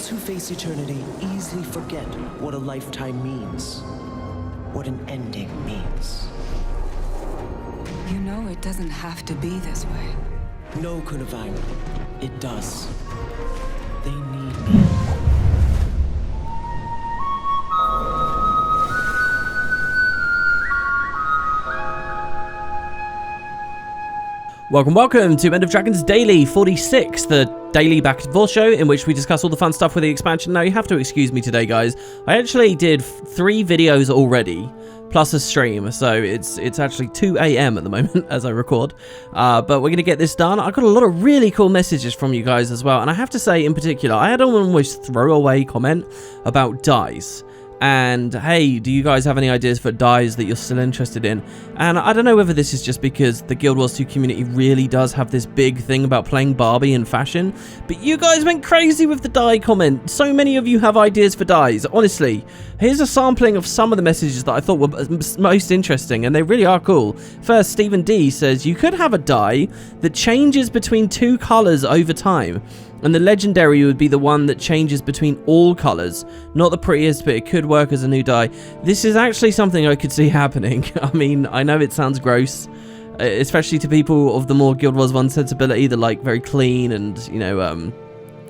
Those who face eternity easily forget what a lifetime means, what an ending means. You know it doesn't have to be this way. No, Kunavang, it does. They need me. Welcome to End of Dragons Daily 46, the daily back and forth show in which we discuss all the fun stuff with the expansion. Now, you have to excuse me today, guys. I actually did 3 videos already, plus a stream, so it's actually 2 a.m. at the moment as I record. But we're going to get this done. I got a lot of really cool messages from you guys as well, and I have to say, in particular, I had an almost throwaway comment about dyes. And hey, do you guys have any ideas for dyes that you're still interested in? And I don't know whether this is just because the Guild Wars 2 community really does have this big thing about playing Barbie and fashion, but you guys went crazy with the dye comment. So many of you have ideas for dyes. Honestly, here's a sampling of some of the messages that I thought were most interesting, and they really are cool. First, Stephen D says, you could have a dye that changes between 2 colors over time. And the legendary would be the one that changes between all colors. Not the prettiest, but it could work as a new dye. This is actually something I could see happening. I mean, I know it sounds gross, especially to people of the more Guild Wars 1 sensibility that like very clean and, you know,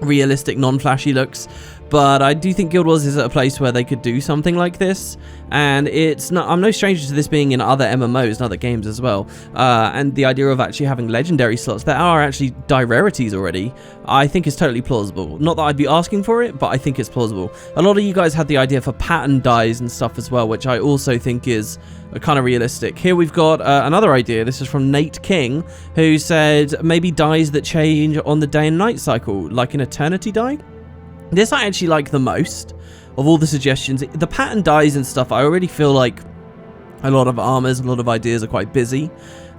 realistic, non-flashy looks. But I do think Guild Wars is at a place where they could do something like this, and it's not. I'm no stranger to this being in other MMOs and other games as well. And the idea of actually having legendary slots that are actually dye rarities already, I think is totally plausible. Not that I'd be asking for it, but I think it's plausible. A lot of you guys had the idea for pattern dyes and stuff as well, which I also think is kind of realistic. Here we've got another idea. This is from Nate King, who said maybe dyes that change on the day and night cycle, like an eternity dye. This I actually like the most of all the suggestions. The pattern dyes and stuff, I already feel like a lot of armors, a lot of ideas are quite busy,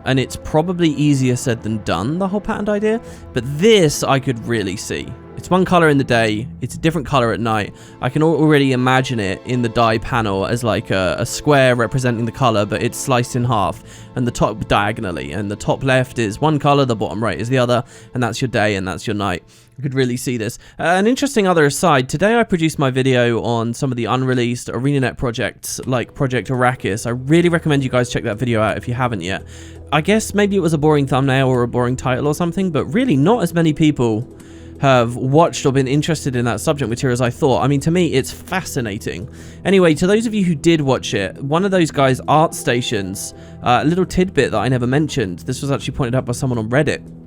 and it's probably easier said than done, the whole patterned idea. But this I could really see. It's one color in the day, it's a different color at night. I can already imagine it in the dye panel as like a square representing the color, but it's sliced in half, and the top diagonally, and the top left is one color, the bottom right is the other, and that's your day and that's your night. You could really see this. An interesting other aside, today I produced my video on some of the unreleased ArenaNet projects, like Project Arrakis. I really recommend you guys check that video out if you haven't yet. I guess maybe it was a boring thumbnail or a boring title or something, but really not as many people have watched or been interested in that subject material as I thought. I mean, to me, it's fascinating. Anyway, to those of you who did watch it, one of those guys' art stations, a little tidbit that I never mentioned, this was actually pointed out by someone on Reddit.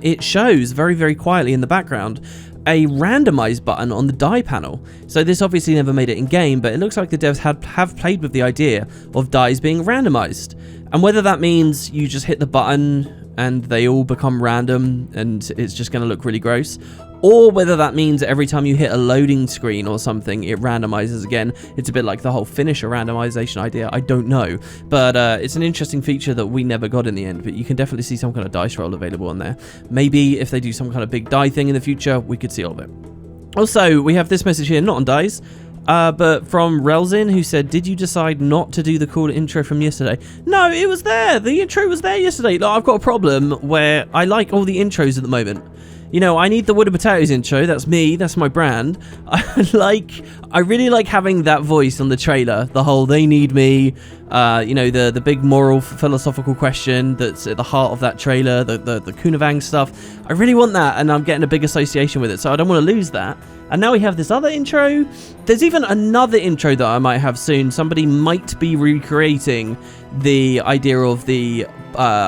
It shows very, very quietly in the background a randomize button on the die panel. So this obviously never made it in game, but it looks like the devs have played with the idea of dies being randomized. And whether that means you just hit the button and they all become random and it's just going to look really gross, or whether that means every time you hit a loading screen or something, it randomizes again. It's a bit like the whole finisher randomization idea. I don't know, but it's an interesting feature that we never got in the end, but you can definitely see some kind of dice roll available on there. Maybe if they do some kind of big die thing in the future, we could see all of it. Also, we have this message here, not on dice, but from Relzin, who said, did you decide not to do the cool intro from yesterday? No, it was there. The intro was there yesterday. Like, I've got a problem where I like all the intros at the moment. You know, I need the WoodenPotatoes intro. That's me. That's my brand. I really like having that voice on the trailer. The whole "they need me," you know, the big moral philosophical question that's at the heart of that trailer. The Kunavang stuff. I really want that, and I'm getting a big association with it, so I don't want to lose that. And now we have this other intro. There's even another intro that I might have soon. Somebody might be recreating the idea of the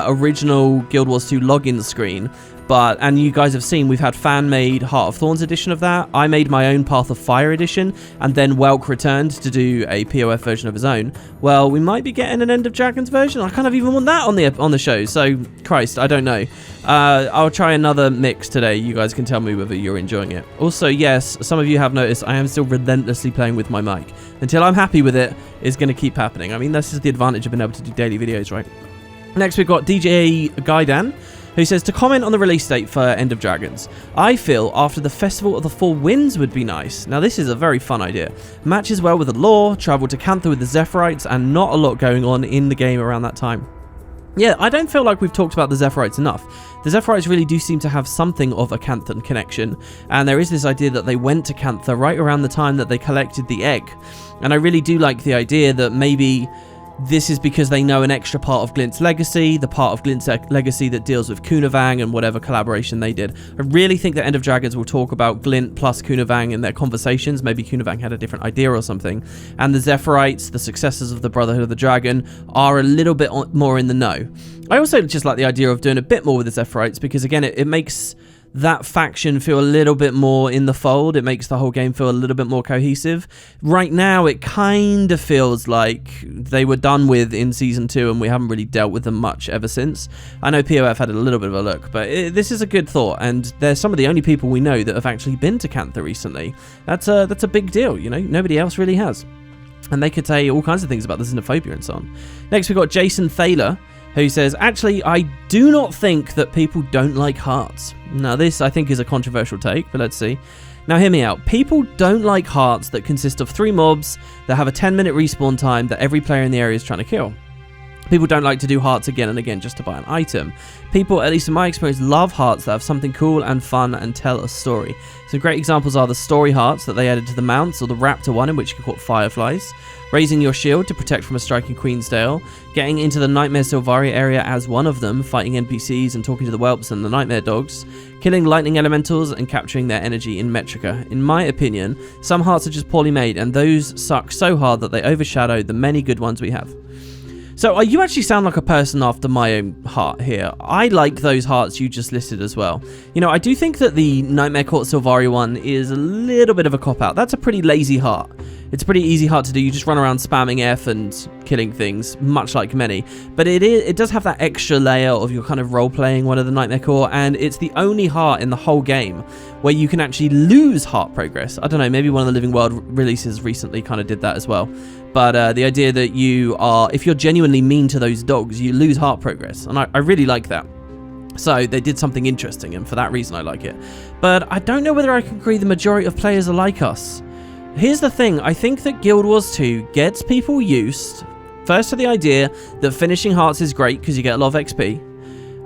original Guild Wars 2 login screen. And you guys have seen, we've had fan-made Heart of Thorns edition of that. I made my own Path of Fire edition, and then Welk returned to do a POF version of his own. Well, we might be getting an End of Dragons version. I kind of even want that on the show, so Christ, I don't know. I'll try another mix today. You guys can tell me whether you're enjoying it. Also, yes, some of you have noticed I am still relentlessly playing with my mic. Until I'm happy with it, it's going to keep happening. I mean, this is the advantage of being able to do daily videos, right? Next, we've got DJ Gaidan, who says, to comment on the release date for End of Dragons. I feel after the Festival of the Four Winds would be nice. Now, this is a very fun idea. Matches well with the lore, travel to Cantha with the Zephyrites, and not a lot going on in the game around that time. Yeah, I don't feel like we've talked about the Zephyrite enough. The Zephyrite really do seem to have something of a Canthan connection, and there is this idea that they went to Cantha right around the time that they collected the egg. And I really do like the idea that maybe this is because they know an extra part of Glint's legacy, the part of Glint's legacy that deals with Kunavang and whatever collaboration they did. I really think that End of Dragons will talk about Glint plus Kunavang in their conversations. Maybe Kunavang had a different idea or something. And the Zephyrites, the successors of the Brotherhood of the Dragon, are a little bit more in the know. I also just like the idea of doing a bit more with the Zephyrites because, again, it makes that faction feel a little bit more in the fold. It makes the whole game feel a little bit more cohesive. Right now, it kind of feels like they were done with in Season 2 and we haven't really dealt with them much ever since. I know POF had a little bit of a look, but this is a good thought, and they're some of the only people we know that have actually been to Cantha recently. That's a big deal, you know? Nobody else really has. And they could say all kinds of things about the xenophobia and so on. Next, we've got Jason Thaler, who says, actually, I do not think that people don't like hearts. Now, this, I think, is a controversial take, but let's see. Now, hear me out. People don't like hearts that consist of 3 mobs that have a 10-minute respawn time that every player in the area is trying to kill. People don't like to do hearts again and again just to buy an item. People, at least in my experience, love hearts that have something cool and fun and tell a story. Some great examples are the story hearts that they added to the mounts, or the raptor one in which you caught fireflies, raising your shield to protect from a strike in Queensdale, getting into the Nightmare Sylvaria area as one of them, fighting NPCs and talking to the whelps and the Nightmare dogs, killing lightning elementals and capturing their energy in Metrica. In my opinion, some hearts are just poorly made, and those suck so hard that they overshadow the many good ones we have. So you actually sound like a person after my own heart here. I like those hearts you just listed as well. You know, I do think that the Nightmare Court Sylvaria one is a little bit of a cop-out. That's a pretty lazy heart. It's a pretty easy heart to do. You just run around spamming F and killing things, much like many. But it does have that extra layer of your kind of role-playing one of the Nightmare Court, and it's the only heart in the whole game where you can actually lose heart progress. I don't know, maybe one of the Living World releases recently kind of did that as well. But the idea that if you're genuinely mean to those dogs, you lose heart progress. And I really like that. So they did something interesting, and for that reason I like it. But I don't know whether I can agree the majority of players are like us. Here's the thing, I think that Guild Wars 2 gets people used, first to the idea that finishing hearts is great because you get a lot of XP.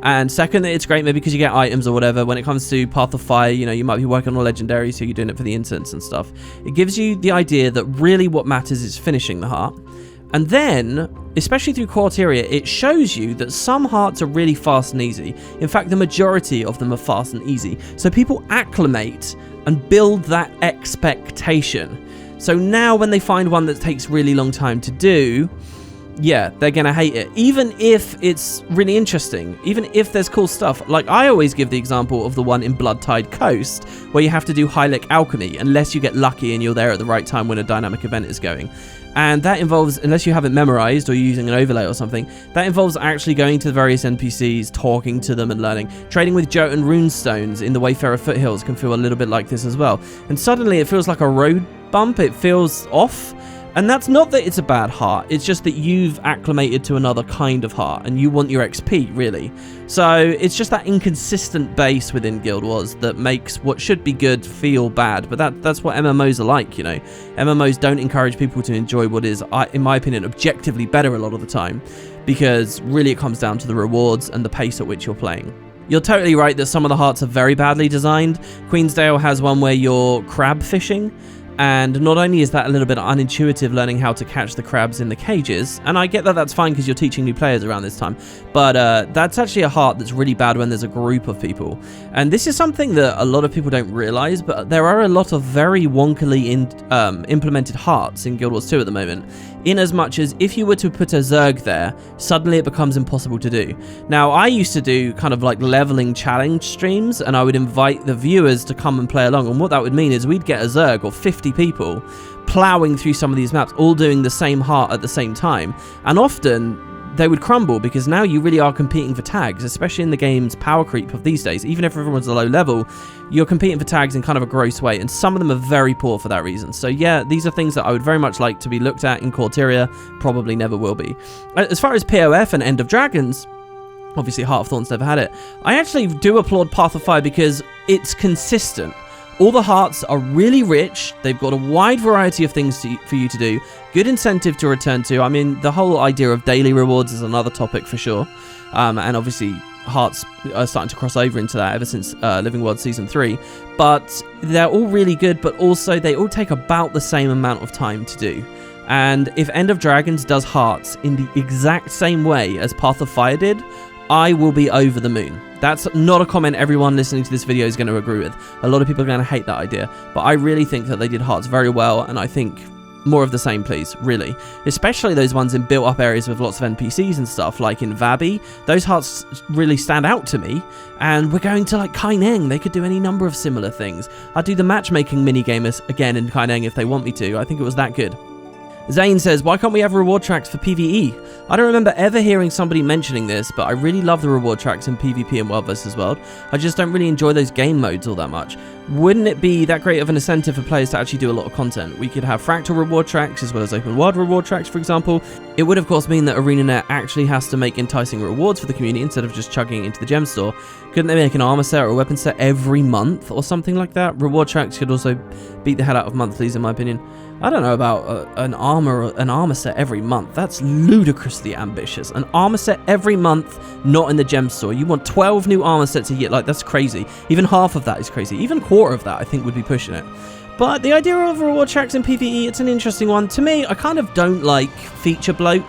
And second, that it's great maybe because you get items or whatever. When it comes to Path of Fire, you know, you might be working on a legendary, so you're doing it for the incense and stuff. It gives you the idea that really what matters is finishing the heart. And then, especially through Quarteria, it shows you that some hearts are really fast and easy. In fact, the majority of them are fast and easy. So people acclimate and build that expectation. So now when they find one that takes really long time to do, yeah, they're gonna hate it. Even if it's really interesting, even if there's cool stuff. Like, I always give the example of the one in Bloodtide Coast, where you have to do Hylic Alchemy, unless you get lucky and you're there at the right time when a dynamic event is going. And that involves, unless you have it memorized or you're using an overlay or something, that involves actually going to the various NPCs, talking to them and learning. Trading with Jotun runestones in the Wayfarer Foothills can feel a little bit like this as well. And suddenly it feels like a road bump, it feels off. And that's not that it's a bad heart, it's just that you've acclimated to another kind of heart and you want your XP, really. So it's just that inconsistent base within Guild Wars that makes what should be good feel bad. But that's what MMOs are like, you know. MMOs don't encourage people to enjoy what is, in my opinion, objectively better a lot of the time, because really it comes down to the rewards and the pace at which you're playing. You're totally right that some of the hearts are very badly designed. Queensdale has one where you're crab fishing. And not only is that a little bit unintuitive learning how to catch the crabs in the cages, and I get that that's fine because you're teaching new players around this time, but that's actually a heart that's really bad when there's a group of people. And this is something that a lot of people don't realize, but there are a lot of very wonkily implemented hearts in Guild Wars 2 at the moment, in as much as if you were to put a Zerg there, suddenly it becomes impossible to do. Now, I used to do kind of like leveling challenge streams, and I would invite the viewers to come and play along, and what that would mean is we'd get a Zerg or 50 people plowing through some of these maps, all doing the same heart at the same time, and often they would crumble because now you really are competing for tags, especially in the game's power creep of these days. Even if everyone's a low level, you're competing for tags in kind of a gross way, and some of them are very poor for that reason. So yeah, these are things that I would very much like to be looked at in Quarteria, probably never will be. As far as POF and End of Dragons, obviously Heart of Thorns never had it, I actually do applaud Path of Fire because it's consistent. All the hearts are really rich. They've got a wide variety of things for you to do. Good incentive to return to. I mean, the whole idea of daily rewards is another topic for sure. And obviously, hearts are starting to cross over into that ever since Living World Season 3. But they're all really good, but also they all take about the same amount of time to do. And if End of Dragons does hearts in the exact same way as Path of Fire did, I will be over the moon. That's not a comment everyone listening to this video is going to agree with. A lot of people are going to hate that idea, but I really think that they did hearts very well, and I think more of the same, please, really. Especially those ones in built-up areas with lots of NPCs and stuff, like in Vabi. Those hearts really stand out to me, and we're going to, like, Kaineng. They could do any number of similar things. I'd do the matchmaking minigamers again in Kaineng if they want me to. I think it was that good. Zane says, why can't we have reward tracks for PvE? I don't remember ever hearing somebody mentioning this, but I really love the reward tracks in PvP and World vs. World. I just don't really enjoy those game modes all that much. Wouldn't it be that great of an incentive for players to actually do a lot of content? We could have fractal reward tracks as well as open world reward tracks, for example. It would of course mean that ArenaNet actually has to make enticing rewards for the community instead of just chugging it into the gem store. Couldn't they make an armor set or a weapon set every month or something like that? Reward tracks could also beat the hell out of monthlies, in my opinion. I don't know about an armor set every month. That's ludicrously ambitious. An armor set every month, not in the gem store. You want 12 new armor sets a year. Like, that's crazy. Even half of that is crazy. Even a quarter of that, I think, would be pushing it. But the idea of reward tracks in PvE, it's an interesting one. To me, I kind of don't like feature bloat.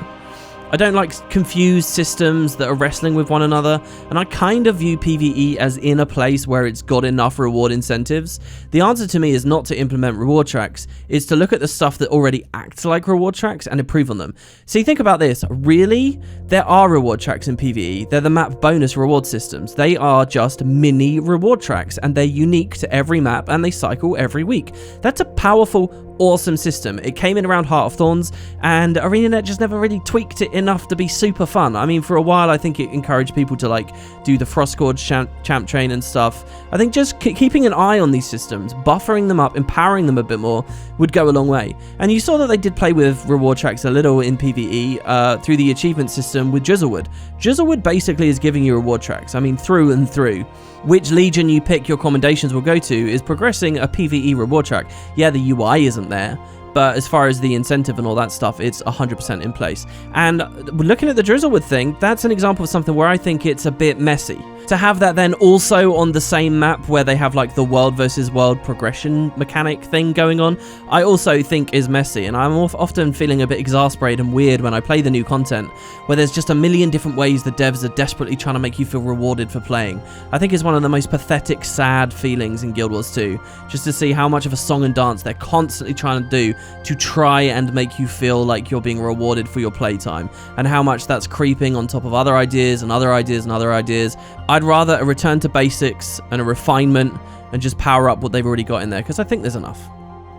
I don't like confused systems that are wrestling with one another, and I kind of view PvE as in a place where it's got enough reward incentives. The answer to me is not to implement reward tracks, it's to look at the stuff that already acts like reward tracks and improve on them. See, think about this. Really? There are reward tracks in PvE. They're the map bonus reward systems. They are just mini reward tracks, and they're unique to every map, and they cycle every week. That's a powerful, awesome system. It came in around Heart of Thorns, and ArenaNet just never really tweaked it enough to be super fun. I mean, for a while, I think it encouraged people to, like, do the Frostgorge champ train and stuff. I think just keeping an eye on these systems, buffering them up, empowering them a bit more, would go a long way. And you saw that they did play with reward tracks a little in PvE through the achievement system with Drizzlewood. Drizzlewood basically is giving you reward tracks, I mean, through and through. Which legion you pick your commendations will go to is progressing a PvE reward track. Yeah, the UI isn't there, but as far as the incentive and all that stuff, it's 100% in place. And looking at the Drizzlewood thing, that's an example of something where I think it's a bit messy. To have that then also on the same map where they have like the world versus world progression mechanic thing going on, I also think is messy, and I'm often feeling a bit exasperated and weird when I play the new content, where there's just a million different ways the devs are desperately trying to make you feel rewarded for playing. I think it's one of the most pathetic, sad feelings in Guild Wars 2, just to see how much of a song and dance they're constantly trying to do to try and make you feel like you're being rewarded for your playtime, and how much that's creeping on top of other ideas and other ideas and other ideas. I'd rather a return to basics and a refinement and just power up what they've already got in there, because I think there's enough.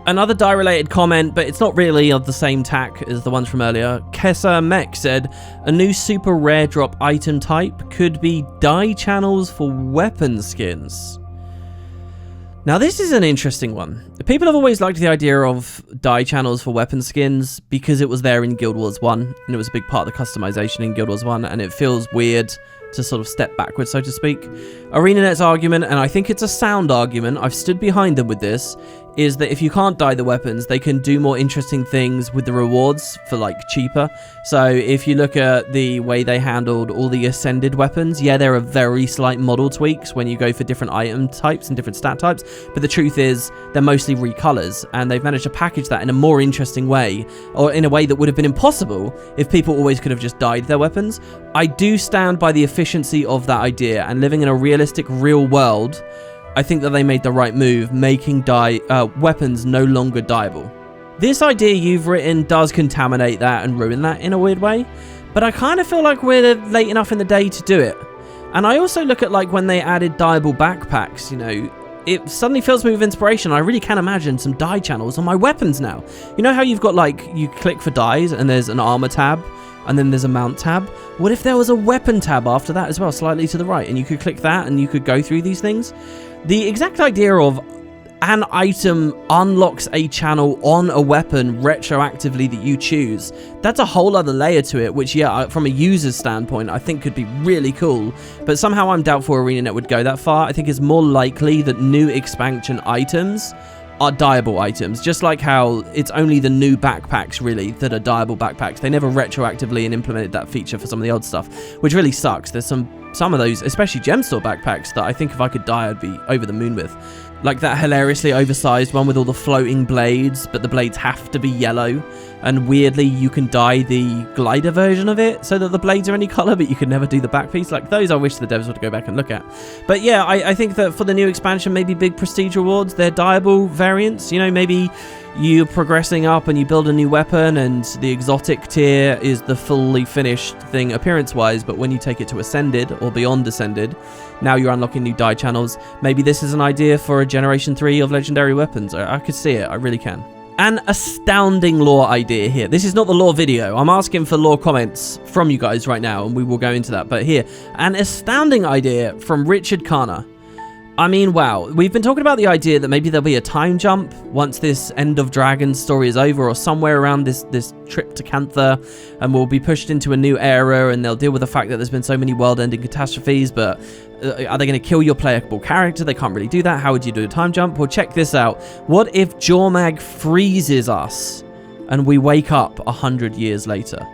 Another die-related comment, but it's not really of the same tack as the ones from earlier. Kessa Mech said, a new super rare drop item type could be die channels for weapon skins. Now this is an interesting one. People have always liked the idea of die channels for weapon skins because it was there in Guild Wars 1, and it was a big part of the customization in Guild Wars 1, and it feels weird to sort of step backwards, so to speak. ArenaNet's argument, and I think it's a sound argument, I've stood behind them with this, is that if you can't dye the weapons, they can do more interesting things with the rewards for, like, cheaper. So if you look at the way they handled all the ascended weapons, yeah, there are very slight model tweaks when you go for different item types and different stat types, but the truth is they're mostly recolors, and they've managed to package that in a more interesting way, or in a way that would have been impossible if people always could have just dyed their weapons. I do stand by the efficiency of that idea, and living in a realistic, real world, I think that they made the right move, making weapons no longer dyeable. This idea you've written does contaminate that and ruin that in a weird way, but I kind of feel like we're late enough in the day to do it. And I also look at, like, when they added dyeable backpacks, you know, it suddenly fills me with inspiration. I really can imagine some dye channels on my weapons now. You know how you've got, like, you click for dyes and there's an armor tab and then there's a mount tab? What if there was a weapon tab after that as well, slightly to the right, and you could click that and you could go through these things? The exact idea of an item unlocks a channel on a weapon retroactively that you choose. That's a whole other layer to it, which, yeah, from a user's standpoint, I think could be really cool. But somehow I'm doubtful ArenaNet would go that far. I think it's more likely that new expansion items are dyeable items, just like how it's only the new backpacks really that are dyeable backpacks. They never retroactively and implemented that feature for some of the old stuff, which really sucks. There's some of those, especially gem store backpacks, that I think if I could dye, I'd be over the moon with. Like that hilariously oversized one with all the floating blades, but the blades have to be yellow. And weirdly, you can dye the glider version of it so that the blades are any color, but you can never do the back piece. Like those, I wish the devs would go back and look at. But yeah, I think that for the new expansion, maybe big prestige rewards, they're dyeable variants. You know, maybe you're progressing up and you build a new weapon and the exotic tier is the fully finished thing appearance-wise, but when you take it to Ascended or beyond Ascended, now you're unlocking new dye channels. Maybe this is an idea for a Generation 3 of legendary weapons. I could see it, I really can. An astounding lore idea here. This is not the lore video. I'm asking for lore comments from you guys right now, and we will go into that. But here, an astounding idea from Richard Kana. I mean, wow. We've been talking about the idea that maybe there'll be a time jump once this End of Dragons story is over, or somewhere around this trip to Cantha, and we'll be pushed into a new era, and they'll deal with the fact that there's been so many world-ending catastrophes, but are they going to kill your playable character? They can't really do that. How would you do a time jump? Well, check this out. What if Jormag freezes us and we wake up 100 years later?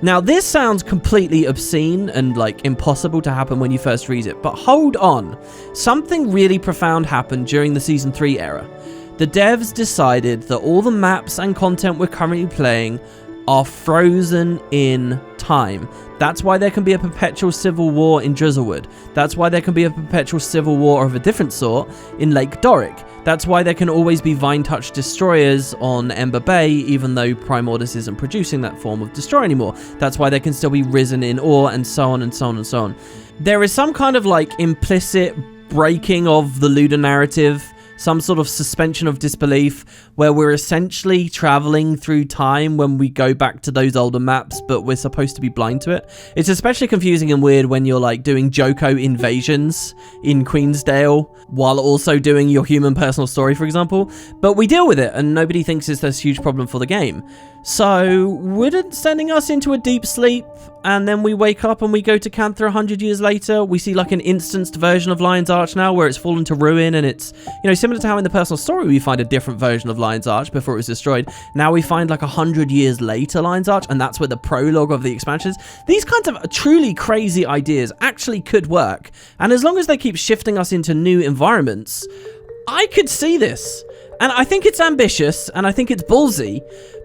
Now, this sounds completely obscene and, like, impossible to happen when you first read it, but hold on. Something really profound happened during the Season 3 era. The devs decided that all the maps and content we're currently playing are frozen in time. That's why there can be a perpetual civil war in Drizzlewood. That's why there can be a perpetual civil war of a different sort in Lake Doric. That's why there can always be Vine-Touch destroyers on Ember Bay, even though Prime Ordis isn't producing that form of destroyer anymore. That's why there can still be Risen in Ore, and so on and so on and so on. There is some kind of like implicit breaking of the Luda narrative, some sort of suspension of disbelief, where we're essentially traveling through time when we go back to those older maps, but we're supposed to be blind to it. It's especially confusing and weird when you're like doing Joko invasions in Queensdale while also doing your human personal story, for example. But we deal with it, and nobody thinks it's this huge problem for the game. So, wouldn't sending us into a deep sleep, and then we wake up and we go to Cantha 100 years later, we see like an instanced version of Lion's Arch now, where it's fallen to ruin, and it's, you know, similar to how in the personal story we find a different version of Lion's Arch before it was destroyed. Now we find like 100 years later Lion's Arch, and that's where the prologue of the expansion is. These kinds of truly crazy ideas actually could work, and as long as they keep shifting us into new environments, I could see this. And I think it's ambitious, and I think it's ballsy,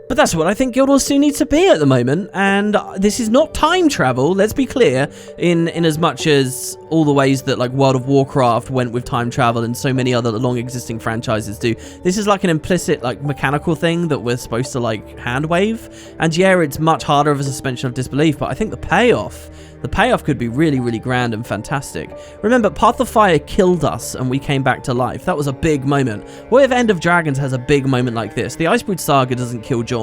but that's what I think Guild Wars 2 needs to be at the moment. And this is not time travel, let's be clear, in as much as all the ways that like World of Warcraft went with time travel and so many other long existing franchises do. This is like an implicit like mechanical thing that we're supposed to like hand wave. And yeah, it's much harder of a suspension of disbelief, but I think the payoff could be really, really grand and fantastic. Remember, Path of Fire killed us and we came back to life. That was a big moment. What if End of Dragons has a big moment like this? The Icebrood Saga doesn't kill Jormag.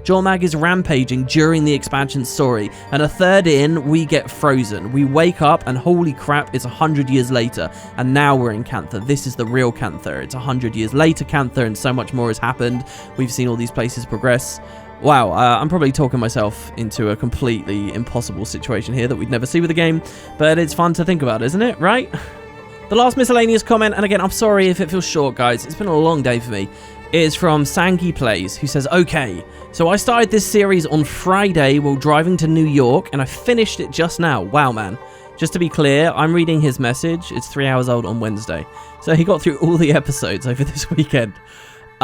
Jormag is rampaging during the expansion story, and a third in, we get frozen. We wake up and holy crap, it's 100 years later, and now we're in Cantha. This is the real Cantha. It's 100 years later Cantha, and so much more has happened. We've seen all these places progress. Wow, I'm probably talking myself into a completely impossible situation here that we'd never see with the game, but it's fun to think about, isn't it, right? The last miscellaneous comment, and again, I'm sorry if it feels short, guys. It's been a long day for me. Is from Sangi Plays, who says, okay, so I started this series on Friday while driving to New York, and I finished it just now. Wow, man. Just to be clear, I'm reading his message. It's 3 hours old on Wednesday. So he got through all the episodes over this weekend.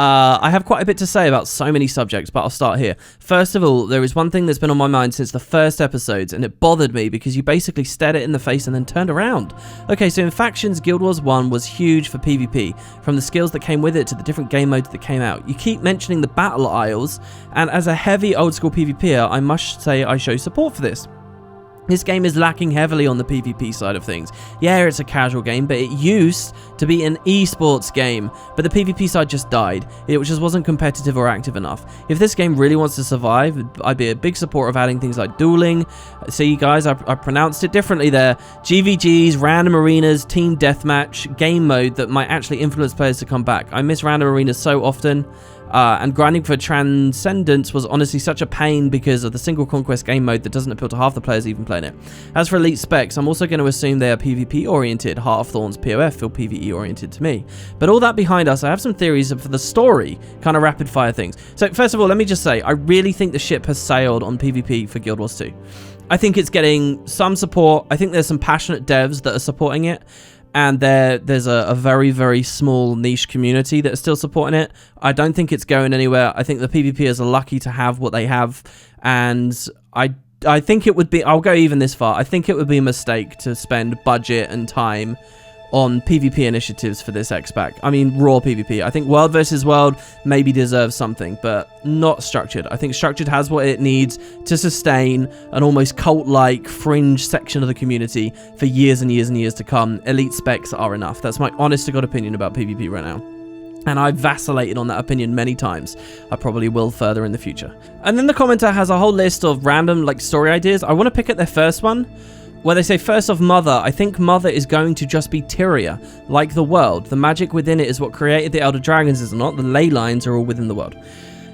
I have quite a bit to say about so many subjects, but I'll start here. First of all, there is one thing that's been on my mind since the first episodes, and it bothered me because you basically stared it in the face and then turned around. Okay, so in Factions, Guild Wars 1 was huge for PvP, from the skills that came with it to the different game modes that came out. You keep mentioning the battle isles, and as a heavy old school PvPer, I must say I show support for this. This game is lacking heavily on the PvP side of things. Yeah, it's a casual game, but it used to be an esports game, but the PvP side just died. It just wasn't competitive or active enough. If this game really wants to survive, I'd be a big supporter of adding things like dueling. See, guys, I pronounced it differently there. GVGs, random arenas, team deathmatch, game mode that might actually influence players to come back. I miss random arenas so often. And grinding for Transcendence was honestly such a pain because of the single conquest game mode that doesn't appeal to half the players even playing it. As for elite specs, I'm also going to assume they are PvP oriented. Heart of Thorns POF feel PvE oriented to me. But all that behind us, I have some theories for the story, kind of rapid fire things. So first of all, let me just say, I really think the ship has sailed on PvP for Guild Wars 2. I think it's getting some support. I think there's some passionate devs that are supporting it. And there's a very, very small niche community that is still supporting it. I don't think it's going anywhere. I think the PvPers are lucky to have what they have. And I think it would be, I'll go even this far, I think it would be a mistake to spend budget and time on PvP initiatives for this X-Pack. I mean, raw PvP. I think World versus World maybe deserves something, but not Structured. I think Structured has what it needs to sustain an almost cult-like fringe section of the community for years and years and years to come. Elite specs are enough. That's my honest-to-God opinion about PvP right now. And I've vacillated on that opinion many times. I probably will further in the future. And then the commenter has a whole list of random story ideas. I want to pick at their first one, where they say, first off, Mother. I think Mother is going to just be Tyria, like the world. The magic within it is what created the Elder Dragons, is it not? The ley lines are all within the world.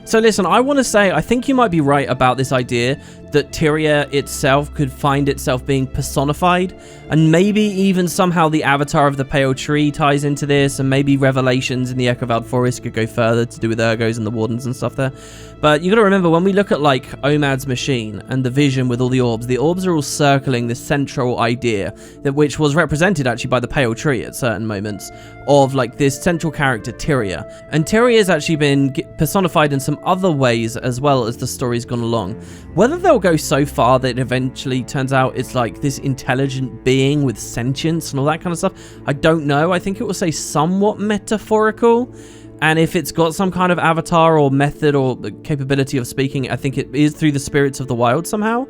So listen, I want to say, I think you might be right about this idea that Tyria itself could find itself being personified, and maybe even somehow the avatar of the Pale Tree ties into this, and maybe Revelations in the Echovald Forest could go further to do with Urgos and the Wardens and stuff there. But you got to remember, when we look at like Omad's machine and the vision with all the orbs are all circling this central idea, that which was represented actually by the Pale Tree at certain moments, of like this central character Tyria. And Tyria has actually been personified in some other ways as well as the story's gone along. Whether they'll go so far that it eventually turns out it's like this intelligent being with sentience and all that kind of stuff, I don't know. I think it will say somewhat metaphorical. And if it's got some kind of avatar or method or capability of speaking, I think it is through the spirits of the wild somehow,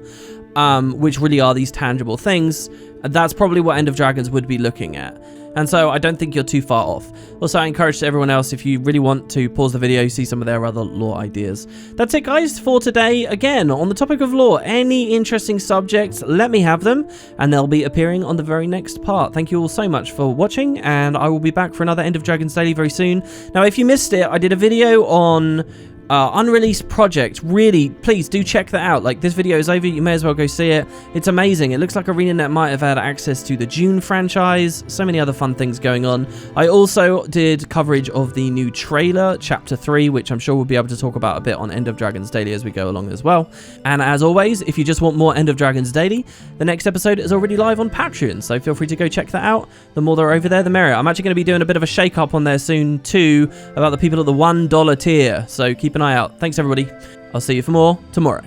which really are these tangible things. That's probably what End of Dragons would be looking at. And so I don't think you're too far off. Also, I encourage everyone else, if you really want to pause the video, see some of their other lore ideas. That's it, guys, for today. Again, on the topic of lore, any interesting subjects, let me have them, and they'll be appearing on the very next part. Thank you all so much for watching, and I will be back for another End of Dragons Daily very soon. Now, if you missed it, I did a video on unreleased project. Really, please do check that out. Like, this video is over, you may as well go see it. It's amazing. It looks like ArenaNet might have had access to the June franchise, so many other fun things going on. I also did coverage of the new trailer, Chapter 3, which I'm sure we'll be able to talk about a bit on End of Dragons Daily as we go along as well. And as always, if you just want more End of Dragons Daily, the next episode is already live on Patreon, so feel free to go check that out. The more they're over there, the merrier. I'm actually going to be doing a bit of a shake-up on there soon too, about the people at the $1 tier, so keep an eye out. Thanks, everybody. I'll see you for more tomorrow.